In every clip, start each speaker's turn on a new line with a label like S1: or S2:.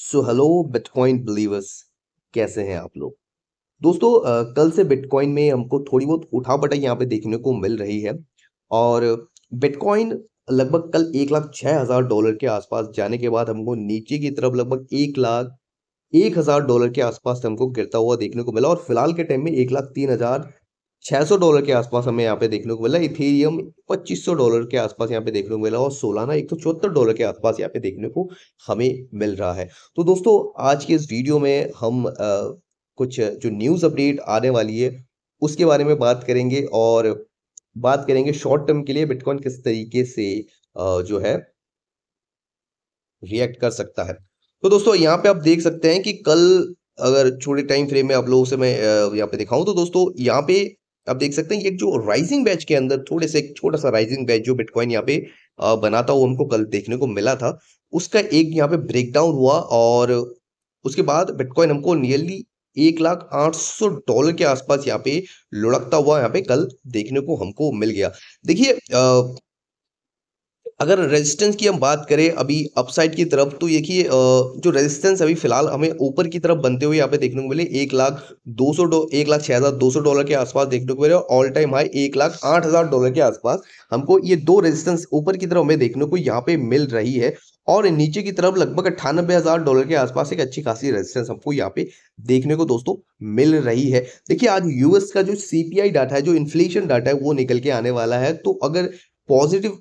S1: So hello bitcoin believers, कैसे हैं आप लोग। दोस्तों, कल से बिटकॉइन में हमको थोड़ी बहुत उठापटक यहाँ पे देखने को मिल रही है। और बिटकॉइन लगभग कल 1,06,000 डॉलर के आसपास जाने के बाद हमको नीचे की तरफ लगभग 1,01,000 डॉलर के आसपास हमको गिरता हुआ देखने को मिला। और फिलहाल के टाइम में 1,03,600 डॉलर के आसपास हमें यहाँ पे देखने को मिला। इथेरियम 2,500 डॉलर के आसपास यहाँ पे देखने को मिला और सोलाना 174 डॉलर के आसपास यहाँ पे देखने को हमें मिल रहा है। तो दोस्तों, आज के इस वीडियो में हम कुछ जो न्यूज़ अपडेट आने वाली है उसके बारे में बात करेंगे। और बात करेंगे शॉर्ट टर्म के लिए बिटकॉइन किस तरीके से जो है रिएक्ट कर सकता है। तो दोस्तों, यहाँ पे आप देख सकते हैं कि कल अगर छोटे टाइम फ्रेम में आप लोगों से मैं यहाँ पे दिखाऊं तो दोस्तों यहाँ पे आप देख सकते हैं कि एक जो राइजिंग बैच के अंदर थोड़े से एक छोटा सा राइजिंग बैच जो बिटकॉइन यहाँ पे बनाता हुआ हमको कल देखने को मिला था, उसका एक यहाँ पे ब्रेकडाउन हुआ। और उसके बाद बिटकॉइन हमको नियरली 1,08,000 डॉलर के आसपास यहाँ पे लुढ़कता हुआ यहाँ पे कल देखने को हमको मिल गया। देखिए, अगर रेजिस्टेंस की हम बात करें अभी अपसाइड की तरफ, तो देखिए जो रेजिस्टेंस अभी फिलहाल हमें ऊपर की तरफ बनते हुए यहाँ पे देखने को मिले 1,06,200 डॉलर के आसपास देखने को मिले। और ऑल टाइम हाई 1,08,000 डॉलर के आसपास हमको ये दो रेजिस्टेंस ऊपर की तरफ हमें देखने को यहाँ पे मिल रही है। और नीचे की तरफ लगभग 98,000 डॉलर के आसपास एक अच्छी खासी रेजिस्टेंस हमको यहाँ पे देखने को दोस्तों मिल रही है। देखिए, आज यूएस का जो सीपीआई डाटा है, जो इन्फ्लेशन डाटा है, वो निकल के आने वाला है। तो अगर पॉजिटिव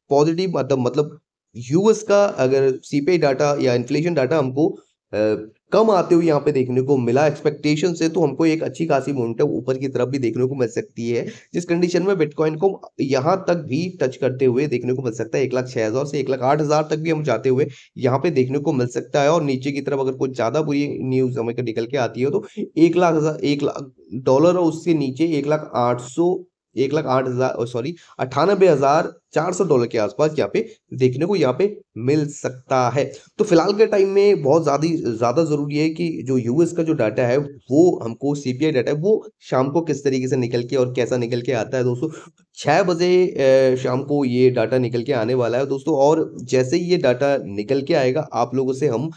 S1: पॉजिटिव मतलब यूएस का अगर सीपीआई डाटा या इन्फ्लेशन डाटा हमको कम आते हुए यहाँ पे देखने को मिला एक्सपेक्टेशन से, तो हमको एक अच्छी खासी मोमेंटम ऊपर की तरफ भी देखने को मिल सकती है, जिस कंडीशन में बिटकॉइन को यहाँ तक भी टच करते हुए देखने को मिल सकता है। 1,06,000 से 1,08,000 तक भी हम जाते हुए यहाँ पे देखने को मिल सकता है। और नीचे की तरफ अगर कुछ ज्यादा बुरी न्यूज हमें निकल के आती है तो 1,00,000 और उससे नीचे 1,08,000 सॉरी 98,400 डॉलर के आसपास यहाँ पे देखने को यहाँ पे मिल सकता है। तो फिलहाल के टाइम में बहुत ज्यादा जरूरी है कि जो यूएस का जो डाटा है, वो हमको सीपीआई डाटा है, वो शाम को किस तरीके से निकल के और कैसा निकल के आता है दोस्तों। 6 बजे शाम को ये डाटा निकल के आने वाला है दोस्तों। और जैसे ही ये डाटा निकल के आएगा, आप लोगों से हम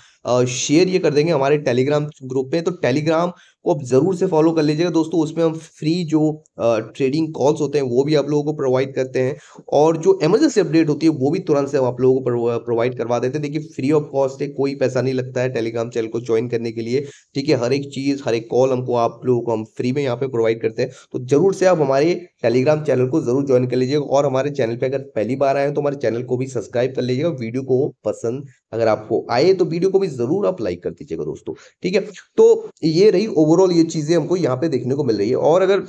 S1: शेयर ये कर देंगे हमारे टेलीग्राम ग्रुप में। तो टेलीग्राम को आप जरूर से फॉलो कर लीजिएगा दोस्तों। उसमें हम फ्री जो ट्रेडिंग कॉल्स होते हैं वो भी आप लोगों को प्रोवाइड करते हैं। और जो इमरजेंसी अपडेट होती है वो भी तुरंत से हम आप लोगों को प्रोवाइड करवा देते हैं। देखिए, फ्री ऑफ कॉस्ट है, कोई पैसा नहीं लगता है टेलीग्राम चैनल को ज्वाइन करने के लिए। ठीक है, हर एक चीज हर एक कॉल हमको आप लोगों को हम फ्री में यहाँ पे प्रोवाइड करते हैं। तो जरूर से आप हमारे टेलीग्राम चैनल को जरूर ज्वाइन कर लीजिएगा। और हमारे चैनल पे अगर पहली बार आए हैं तो हमारे चैनल को भी सब्सक्राइब कर लीजिएगा। वीडियो को पसंद अगर आपको आए तो वीडियो को भी जरूर आप लाइक कर दीजिएगा दोस्तों। ठीक है, तो ये रही ओवरऑल ये चीजें हमको यहाँ पे देखने को मिल रही है। और अगर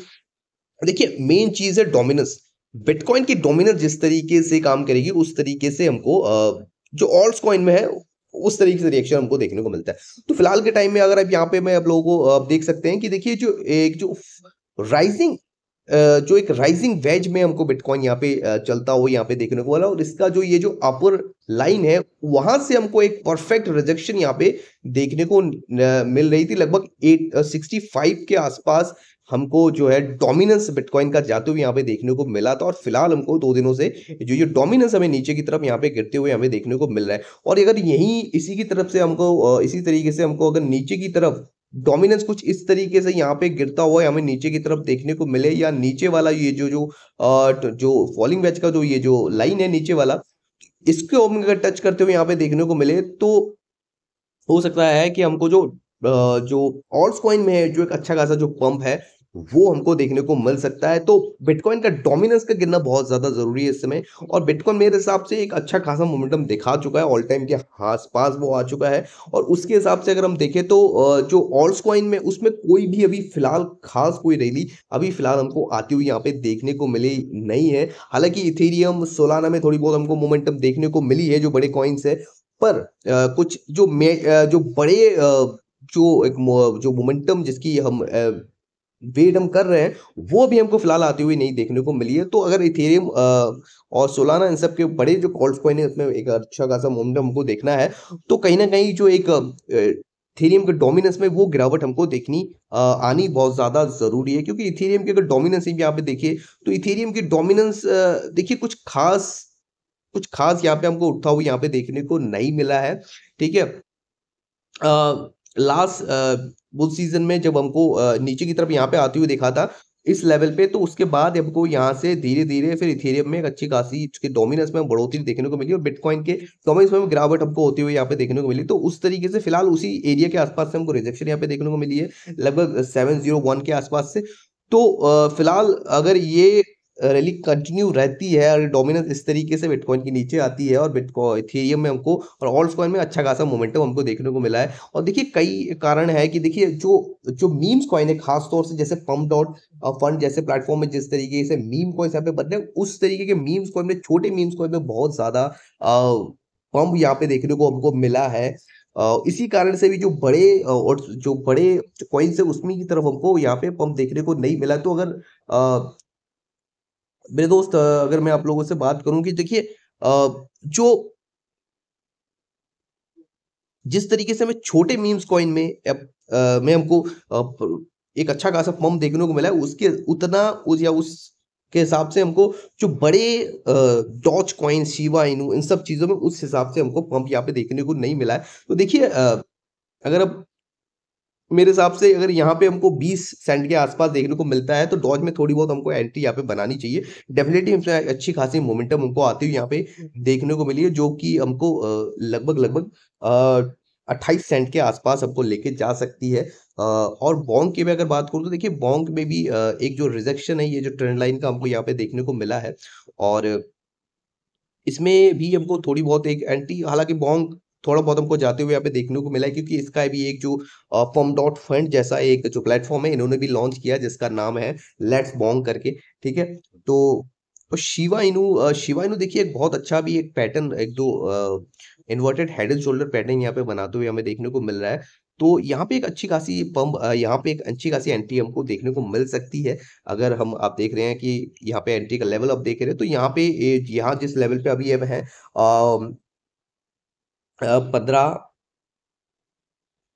S1: देखिए, मेन चीज है डोमिनेंस। बिटकॉइन की डोमिनेंस जिस तरीके से काम करेगी उस तरीके से हमको जो ऑल्ट्स कॉइन में है उस तरीके से रिएक्शन हमको देखने को मिलता है। तो फिलहाल के टाइम में अगर आप यहाँ पे मैं आप लोगों को आप देख सकते हैं कि देखिए, जो राइजिंग जो एक राइजिंग वेज में हमको बिटकॉइन यहाँ पे चलता हुआ यहाँ पे देखने को मिला। और इसका जो ये जो अपर लाइन है, वहां से हमको एक परफेक्ट रिजेक्शन यहाँ पे देखने को मिल रही थी। लगभग 865 के आसपास हमको जो है डोमिनेंस बिटकॉइन का जाते हुए यहाँ पे देखने को मिला था। और फिलहाल हमको 2 दिनों से जो ये डोमिनेंस हमें नीचे की तरफ यहाँ पे गिरते हुए हमें देखने को मिल रहा है। और अगर यही इसी की तरफ से हमको इसी तरीके से हमको अगर नीचे की तरफ डोमिनेंस कुछ इस तरीके से यहाँ पे गिरता हुआ हमें नीचे की तरफ देखने को मिले, या नीचे वाला ये जो जो जो फॉलिंग वेज का जो ये जो लाइन है नीचे वाला, इसको हम अगर टच करते हुए यहाँ पे देखने को मिले, तो हो सकता है कि हमको जो ऑल्ट्स कॉइन में है जो एक अच्छा खासा जो पंप है वो हमको देखने को मिल सकता है। तो बिटकॉइन का डोमिनेंस का गिरना बहुत ज्यादा जरूरी है इस समय। और बिटकॉइन मेरे हिसाब से एक अच्छा खासा मोमेंटम दिखा चुका है, ऑल टाइम के आसपास वो आ चुका है। और उसके हिसाब से अगर हम देखें तो जो ऑल्ट्स कॉइन में उसमें कोई भी अभी फिलहाल खास कोई रैली अभी फिलहाल हमको आती हुई यहाँ पे देखने को मिली नहीं है। हालांकि इथेरियम सोलाना में थोड़ी बहुत हमको मोमेंटम देखने को मिली है जो बड़े कॉइन्स है। पर कुछ जो बड़े जो मोमेंटम जिसकी हम वेट हम कर रहे हैं, वो भी हमको फिलहाल आती हुई नहीं देखने को मिली है। तो अगर इथेरियम और सोलाना इन सब के बड़े जो कॉल्स कॉइन है उसमें एक अच्छा खासा मोमेंटम हमको देखना है, तो कहीं ना कहीं जो एक इथेरियम के डोमिनेंस में वो गिरावट हमको देखनी आनी बहुत ज्यादा जरूरी है। क्योंकि इथेरियम की अगर डोमिनेंस यहाँ पे देखिए तो इथेरियम की डोमिनेंस देखिए कुछ खास यहाँ पे हमको उठा हुआ यहाँ पे देखने को नहीं मिला है। ठीक है, लास्ट बुल सीज़न में जब हमको नीचे की तरफ यहाँ पे आते हुए देखा था, इस लेवल पे, तो उसके बाद हमको यहाँ से धीरे-धीरे फिर इथेरियम में एक अच्छी खासी इसके डोमिनेंस में बढ़ोतरी देखने को मिली और बिटकॉइन के डोमिनेंस में गिरावट हमको होती हुई यहाँ पे देखने को मिली। तो उस तरीके से फिलहाल उसी एरिया के आस-पास से हमको रिजेक्शन यहाँ पे देखने को मिली है, लगभग 701 के आस-पास से। तो फिलहाल अगर ये रैली कंटिन्यू रहती है और डोमिनेंस इस तरीके से बिटकॉइन के नीचे आती है और इथेरियम में हमको और ऑल्ट्स कॉइन में अच्छा खासा मोमेंटम हमको देखने को मिला है। और देखिए कई कारण है कि देखिए जो जो मीम्स कॉइन है खास तौर से जैसे पम्प डॉट फंड जैसे प्लेटफॉर्म में जिस तरीके से मीम कॉइन्स यहाँ पे बन रहे हैं, उस तरीके के मीम्स कॉइन में छोटे मीम्स कॉइन में बहुत ज़्यादा पंप यहाँ पे देखने को हमको मिला है। इसी कारण से भी जो बड़े और जो बड़े कॉइन्स है उसमें की तरफ हमको यहाँ पे पंप देखने को नहीं मिला। तो अगर मेरे दोस्त अगर मैं आप लोगों से बात करूँ कि देखिए जो जिस तरीके से हमें छोटे मीम्स कॉइन में में हमको एक अच्छा खासा पंप देखने को मिला है, उसके उतना उस या उसके हिसाब से हमको जो बड़े डॉज कॉइन, शिबा इनू इन सब चीज़ों में उस हिसाब से हमको पंप यहाँ पे देखने को नहीं मिला है। तो देखिए अगर अब मेरे हिसाब से अगर यहाँ पे हमको 20 सेंट के आसपास देखने को मिलता है, तो डॉज में थोड़ी बहुत हमको एंट्री यहाँ पे बनानी चाहिए। डेफ़िनेटली हमसे अच्छी खासी मोमेंटम हमको आती हुई यहाँ पे देखने को मिली है, जो कि हमको लगभग 28 सेंट के आसपास हमको लेके जा सकती है। और बोंग की मैं अगर बात करूँ तो देखिए बोंग में भी एक जो रिजेक्शन है, ये जो ट्रेंड लाइन का हमको यहाँ पे देखने को मिला है और इसमें भी हमको थोड़ी बहुत एक एंटी हालाँकि बोंग थोड़ा बहुत हमको जाते हुए यहाँ पे देखने को मिला है क्योंकि इसका भी एक जो फर्म डॉट फंड जैसा एक जो प्लेटफ़ॉर्म है इन्होंने भी लॉन्च किया जिसका नाम है लेट्स बोंग करके, ठीक है? तो शिबा इनू देखिए एक बहुत अच्छा भी एक पैटर्न एक दो inverted head and shoulder pattern यहाँ पे बनाते हुए हमें देखने को मिल रहा है। तो यहाँ पे एक अच्छी खासी यहाँ पे एक अच्छी खासी एंट्री हमको देखने को मिल सकती है। अगर हम आप देख रहे हैं कि यहाँ पे एंट्री का लेवल आप देख रहे हैं तो यहाँ पे यहाँ जिस लेवल पे अभी अब है 15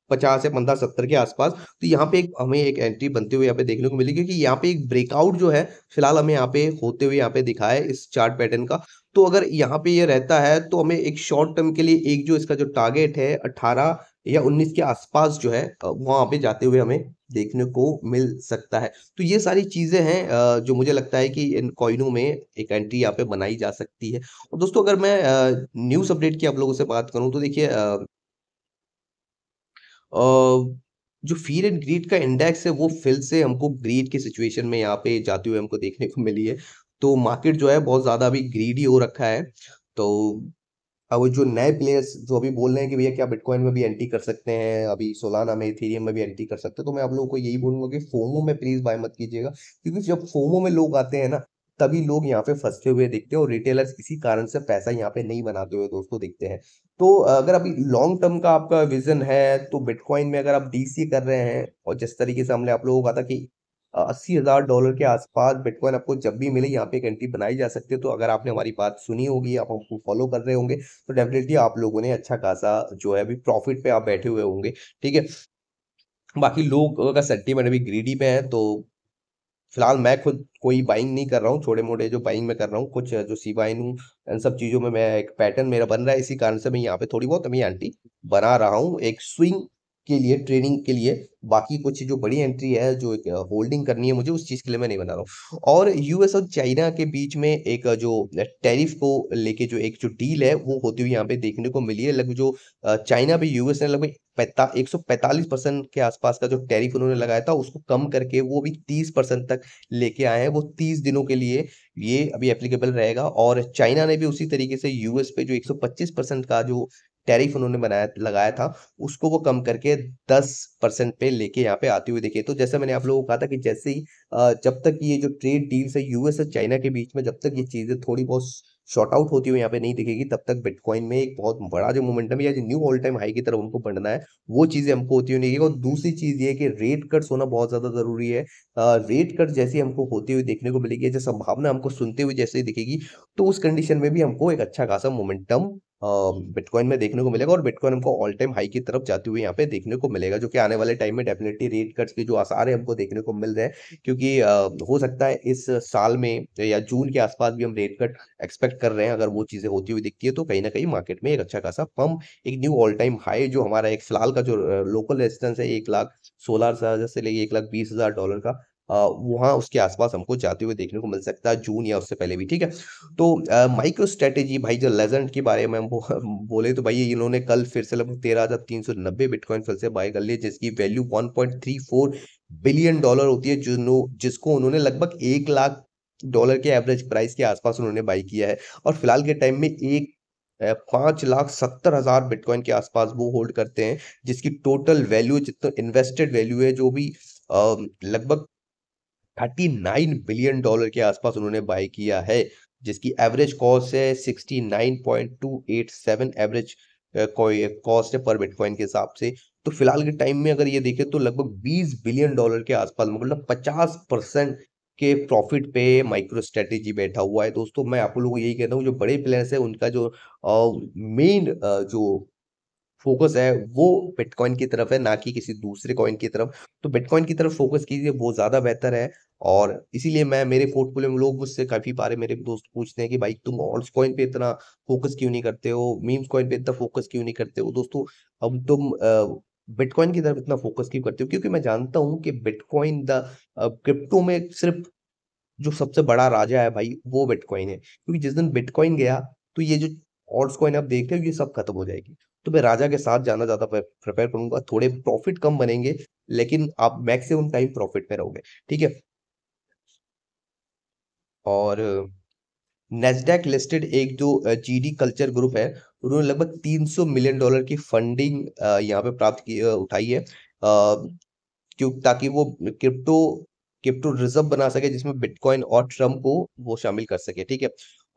S1: 50 या 15-70 के आसपास, तो यहाँ पे एक हमें एक एंट्री बनते हुए यहाँ पे देखने को मिली क्योंकि यहाँ पे एक ब्रेकआउट जो है, फिलहाल हमें यहाँ पे होते हुए यहाँ पे दिखा है इस चार्ट पैटर्न का। तो अगर यहाँ पे ये रहता है तो हमें एक शॉर्ट टर्म के लिए एक जो इसका जो टारगेट है 18 या 19 के आसपास जो है वहाँ पे जाते हुए हमें देखने को मिल सकता है। तो ये सारी चीज़ें हैं जो मुझे लगता है कि इन कॉइनों में एक एंट्री यहाँ पे बनाई जा सकती है। और दोस्तों अगर मैं न्यूज़ अपडेट की आप लोगों से बात करूँ तो देखिए अ, जो फ़ियर एंड ग्रीड का इंडेक्स है वो फिर से हमको ग्रीड की सिचुएशन में यहाँ पे जाते हुए हमको देखने को मिली है। तो मार्केट जो है बहुत ज़्यादा अभी ग्रीडी हो रखा है। तो अब जो नए प्लेयर्स जो अभी बोल रहे हैं कि भैया क्या बिटकॉइन में भी एंट्री कर सकते हैं, अभी सोलाना में, इथेरियम में भी एंट्री कर सकते हैं। तो मैं आप लोगों को यही बोलूँगा कि फोमो में प्लीज़ बाय मत कीजिएगा क्योंकि जब फोमो में लोग आते हैं ना, तभी लोग यहाँ पे फँसते हुए दिखते हैं और रिटेलर्स इसी कारण से पैसा यहाँ पे नहीं बनाते हुए दोस्तों दिखते हैं। तो अगर अभी लॉन्ग टर्म का आपका विज़न है, तो बिटकॉइन में अगर आप डीसी कर रहे हैं और जिस तरीके से हमने आप लोगों को कहा था कि $80,000 के आसपास बिटकॉइन आपको जब भी मिले यहाँ पे एक एंट्री बनाई जा सकती है। तो अगर आपने हमारी बात सुनी होगी, आप हमको फॉलो कर रहे होंगे, तो डेफ़िनेटली आप लोगों ने अच्छा खासा जो है अभी प्रॉफ़िट पे आप बैठे हुए होंगे, ठीक है? बाकी लोगों का सेंटीमेंट अभी ग्रीडी पे है, तो फिलहाल मैं खुद कोई बाइंग नहीं कर रहा हूँ, छोटे-मोटे जो बाइंग मैं कर रहा हूँ, कुछ जो शिबा इनू इन सब चीज़ों में मैं एक पैटर्न मेरा बन रहा है, इसी कारण से मैं यहाँ पे थोड़ी बहुत अभी एंट्री बना रहा हूँ, एक स्विंग के लिए, ट्रेडिंग के लिए। बाकी कुछ जो बड़ी एंट्री है, जो एक होल्डिंग करनी है मुझे, उस चीज़ के लिए मैं नहीं बना रहा हूँ। और यूएस और चाइना के बीच में एक जो टैरिफ को लेके जो एक जो डील है, वो होती हुई यहाँ पे देखने को मिली है। लगभग जो चाइना पे यूएस ने लगभग 145% के आसपास का जो टैरिफ उन्होंने लगाया था, उसको कम करके वो भी 30% तक लेके आए हैं। वो 30 दिनों के लिए ये अभी एप्लीकेबल रहेगा और चाइना ने भी उसी तरीके से यूएस पे जो 125% का जो टैरिफ उन्होंने बनाया लगाया था, उसको वो कम करके 10% पे लेके यहाँ पे आते हुए दिखे। तो जैसा मैंने आप लोगों को कहा था कि जैसे ही जब तक ये जो ट्रेड डील्स है यूएस और चाइना के बीच में जब तक ये चीज़ें थोड़ी बहुत सॉर्ट आउट होती हुई यहाँ पे नहीं दिखेगी, तब तक बिटकॉइन में एक बहुत बड़ा जो मोमेंटम है या जो न्यू ऑल टाइम हाई की तरफ हमको बढ़ना है, वो चीज़ें हमको होती हुई नहीं दिखेगी। और दूसरी चीज़ ये है कि रेट कट्स होना बहुत ज़्यादा ज़रूरी है। रेट कट जैसी हमको होती हुई देखने को मिलेगी, जो संभावना हमको सुनते हुए जैसे ही दिखेगी, तो उस कंडीशन में भी हमको एक अच्छा खासा मोमेंटम बिटकॉइन में देखने को मिलेगा और बिटकॉइन हमको ऑल टाइम हाई की तरफ जाते हुए यहाँ पे देखने को मिलेगा, जो कि आने वाले टाइम में डेफिनेटली रेट कट्स के जो आसार है हमको देखने को मिल रहे हैं, क्योंकि हो सकता है इस साल में या जून के आसपास भी हम रेट कट एक्सपेक्ट कर रहे हैं। अगर वो चीज़ें होती हुई दिखती है तो कहीं ना कहीं मार्केट में एक अच्छा खासा पम्प, एक न्यू ऑल टाइम हाई जो हमारा एक फिलहाल का जो लोकल रेजिस्टेंस है 1,16,000 से लेके 1,20,000 डॉलर का, वहाँ उसके आसपास हमको जाते हुए देखने को मिल सकता है जून या उससे पहले भी, ठीक है। तो माइक्रो स्ट्रेटेजी भाई जो लेजेंड के बारे में हम बोले तो भाई इन्होंने कल फिर से लगभग 13,390 बिटकॉइन फिर से बाय कर लिए, जिसकी वैल्यू 1.34 बिलियन डॉलर होती है, जिसको उन्होंने लगभग 1 लाख डॉलर के एवरेज प्राइस के आसपास उन्होंने बाई किया है। और फिलहाल के टाइम में 5,70,000 बिटकॉइन के आसपास वो होल्ड करते हैं, जिसकी टोटल वैल्यू जितना इन्वेस्टेड वैल्यू है जो भी लगभग 39 बिलियन डॉलर के आसपास उन्होंने बाय किया है, जिसकी एवरेज कॉस्ट है 69.287 एवरेज कॉस्ट है पर बिटकॉइन के हिसाब से। तो फिलहाल के टाइम में अगर ये देखें तो लगभग 20 बिलियन डॉलर के आसपास, मतलब 50% के प्रॉफिट पे माइक्रो स्ट्रेटेजी बैठा हुआ है। दोस्तों मैं आप लोगों को यही कहता हूँ, जो बड़े प्लेयर्स है उनका जो मेन जो फ़ोकस है वो बिटकॉइन की तरफ है, ना कि किसी दूसरे कॉइन की तरफ। तो बिटकॉइन की तरफ फ़ोकस कीजिए, वो ज़्यादा बेहतर है। और इसीलिए मैं मेरे पोर्टफोलियो में लोग मुझसे काफ़ी बारे मेरे दोस्त पूछते हैं कि भाई तुम ऑल्ट्स कॉइन पे इतना फ़ोकस क्यों नहीं करते हो? मीम्स कॉइन पे इतना फ़ोकस क्यों नहीं करते हो? दोस्तों अब तुम बिटकॉइन की तरफ इतना फ़ोकस क्यों करते हो? क्योंकि मैं जानता हूँ कि बिटकॉइन क्रिप्टो में सिर्फ़ जो सबसे बड़ा राजा है भाई वो बिटकॉइन है। क्योंकि जिस दिन बिटकॉइन गया तो ये जो ऑल्ट्स कॉइन आप देख रहे हो ये सब खत्म हो जाएगी। तो मैं राजा के साथ जाना ज़्यादा प्रेफ़र करूँगा। थोड़े प्रॉफ़िट कम बनेंगे, लेकिन आप मैक्सिमम टाइम प्रॉफ़िट में रहोगे। ठीक है? और नैस्डैक लिस्टेड एक जो जीडी कल्चर ग्रुप है, उन्होंने लगभग 300 मिलियन डॉलर की फंडिंग यहाँ पे उठाई है। क्यों, ताकि वो क्रिप्टो क्रिप्टो रिजर्व बना सके, जिसमें बिटकॉइन और ट्रम्प को वो शामिल कर सके, ठीक है।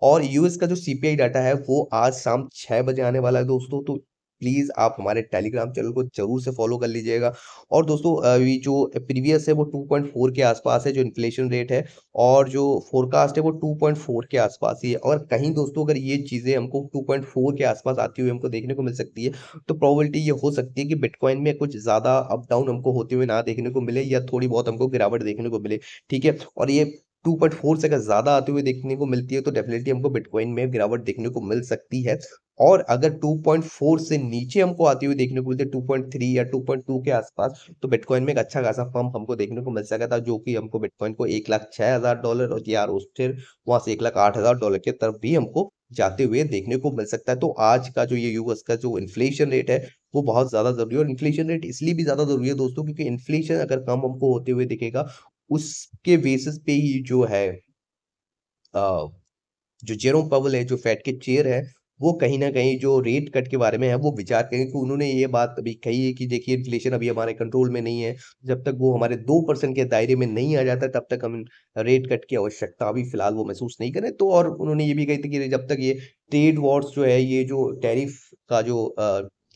S1: और यूएस का जो सीपीआई डाटा है वो आज शाम 6 बजे आने वाला है दोस्तों, तो प्लीज आप हमारे टेलीग्राम चैनल को जरूर से फॉलो कर लीजिएगा। और दोस्तों ये जो प्रीवियस है वो 2.4 के आसपास है जो इन्फ्लेशन रेट है, और जो फोरकास्ट है वो 2.4 के आसपास ही है। और कहीं दोस्तों अगर ये चीजें हमको 2.4 के आसपास आती हुई हमको देखने को मिल सकती है, तो प्रोबेबिलिटी ये हो सकती है कि बिटकॉइन में कुछ ज़्यादा अप डाउन हमको होते हुए ना देखने को मिले, या थोड़ी बहुत हमको गिरावट देखने को मिले, ठीक है? और ये 2.4 से अगर ज़्यादा आते हुए देखने को मिलती है तो डेफिनिटली हमको बिटकॉइन में गिरावट देखने को मिल सकती है। और अगर 2.4 से नीचे हमको आती हुई देखने को मिलती है 2.3 या 2.2 के आसपास, तो बिटकॉइन में एक अच्छा खासा पंप हमको देखने को मिल सकता था, जो कि हमको बिटकॉइन को 1,06,000 डॉलर और यार उस फिर वहाँ से 1,08,000 डॉलर की तरफ भी हमको जाते हुए देखने को मिल सकता है। तो आज का जो ये यूएस का जो इन्फ्लेशन रेट है वो बहुत ज़्यादा ज़रूरी है, और इन्फ्लेशन रेट इसलिए भी ज़्यादा ज़रूरी है दोस्तों, क्योंकि इन्फ्लेशन अगर कम हमको होते हुए दिखेगा, उसके बेसिस पे ही जो है अ, जो जेरोम पावेल है, जो फेड के चेयर है, वो कहीं न कहीं जो रेट कट के बारे में है, वो विचार करेंगे। तो उन्होंने ये बात अभी कही है कि देखिए इन्फ्लेशन अभी हमारे कंट्रोल में नहीं है। जब तक वो हमारे 2% के दायरे में नहीं आ जाता, तब तक हम रेट कट की आवश्यकता अभी फ़िलहाल वो महसूस नहीं करें। तो और उन्होंने ये भी कही थी कि जब तक ये ट्रेड वॉर्स जो है, ये जो टैरिफ का जो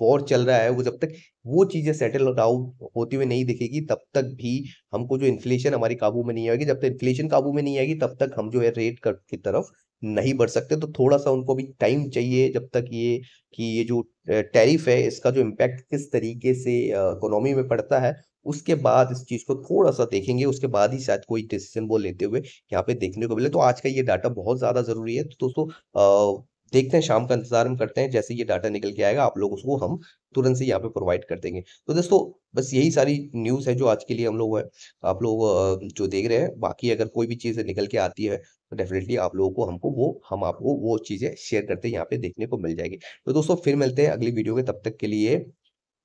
S1: वॉर चल रहा है, वो जब तक वो चीज़ें सेटल डाउन होती हुई नहीं दिखेगी, तब तक भी हमको जो इन्फ्लेशन हमारी काबू में नहीं आएगी। जब तक इन्फ्लेशन काबू में नहीं आएगी, तब तक हम जो है रेट कट की तरफ नहीं बढ़ सकते। तो थोड़ा-सा उनको भी टाइम चाहिए, जब तक ये कि ये जो टैरिफ है इसका जो इम्पैक्ट किस तरीके से इकोनॉमी में पड़ता है, उसके बाद इस चीज़ को थोड़ा-सा देखेंगे, उसके बाद ही शायद कोई डिसीज़न वो लेते हुए यहाँ पे देखने को मिले। तो आज का ये डाटा बहुत ज़्यादा ज़रूरी है। तो दोस्तों देखते हैं, शाम का इंतज़ार हम करते हैं, जैसे ये डाटा निकल के आएगा आप लोगों को हम तुरंत से यहाँ पे प्रोवाइड कर देंगे। तो दोस्तों बस यही सारी न्यूज़ है जो आज के लिए हम लोग आप लोग जो देख रहे हैं। बाकी अगर कोई भी चीज़ निकल के आती है तो डेफ़िनेटली आप लोगों को हमको वो हम आपको वो चीज़ें शेयर करते हैं, यहाँ पे देखने को मिल जाएगी। तो दोस्तों फिर मिलते हैं अगली वीडियो में, तब तक के लिए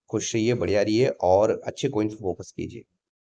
S1: खुश रहिए, बढ़िया रहिए और अच्छे कॉइन्स पे फ़ोकस कीजिए।